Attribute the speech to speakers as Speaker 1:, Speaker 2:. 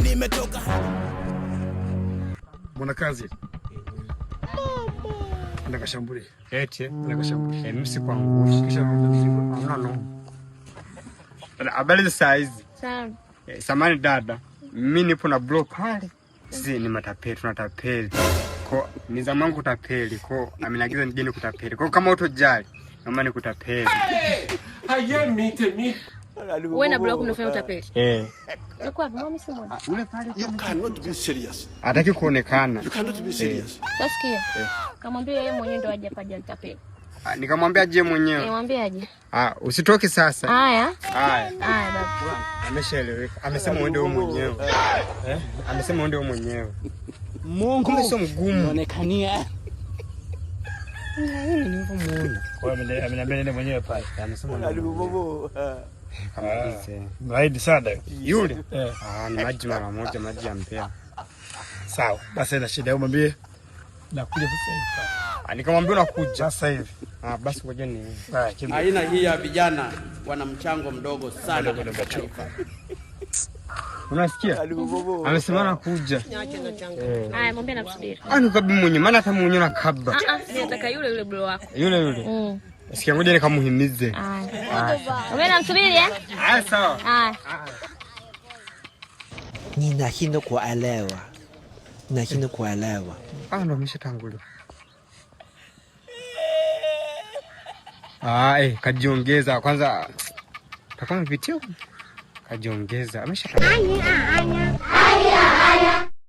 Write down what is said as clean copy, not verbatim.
Speaker 1: nimetoka.
Speaker 2: Mwana kazi. Ndaka shambuli.
Speaker 3: Eti,
Speaker 2: ndaka shambuli.
Speaker 3: Msi kwa ngushi.
Speaker 2: Kisha no.
Speaker 3: Habari za saa hizi?
Speaker 4: Sawa.
Speaker 3: Samani dada. Mimi nipo na bro pale. Sisi ni matapeli, tunatapeli. Kwa ni zamangu kutapeli. Kwa aminagiza nijeni kutapeli. Kwa kama utojali, mama ni kutapeli.
Speaker 4: Wewe na bro unafanya utapeli. Kwa mimi simuona.
Speaker 3: Ule pale.
Speaker 1: You cannot be serious.
Speaker 3: Hataki kuonekana.
Speaker 1: You cannot be serious.
Speaker 4: Sasikia. Kamwambia yeye mwenyewe ndo aje paja utapeli.
Speaker 3: Nikamwambia aje mwenyewe.
Speaker 4: Nimwambia aje.
Speaker 3: Usitoki sasa.
Speaker 4: Haya.
Speaker 3: Haya
Speaker 4: baba.
Speaker 3: Ameshaeleweka. Amesema uende wewe mwenyewe. Amesema uende wewe mwenyewe.
Speaker 5: Mungu
Speaker 3: sio mgumu.
Speaker 5: Unaonekania.
Speaker 3: Nini nilivyomuona.
Speaker 2: Kwa hiyo ameniambia nende mwenyewe pale.
Speaker 3: Amesema
Speaker 1: Alibobo.
Speaker 2: Mraidi sana
Speaker 3: yule. Ni maji mara moja, maji ya mpea.
Speaker 2: Sawa. Basi ina shida umwambie. Nakuja sasa hivi.
Speaker 3: Nikamwambia unakuja
Speaker 2: sasa hivi.
Speaker 3: Basi ngoja ni.
Speaker 6: Aina hii ya vijana wana mchango mdogo sana katika taifa.
Speaker 3: Unasikia? Amesema anakuja.
Speaker 4: Haya, mwambie nakusubiri.
Speaker 3: Nikabi mwenyewe, maana hata mwenyewe nakaba.
Speaker 4: Mimi nataka yule bro wako.
Speaker 3: Yule. Sikia ngoja nikamuhimize.
Speaker 4: Wewe namsubiri
Speaker 3: sawa.
Speaker 5: Ninashindwa kuelewa. Nashindwa kuelewa.
Speaker 3: Ndo ameshatangulia. Kajiongeza kwanza. Takama vipi? Kajiongeza. Ameshatangulia.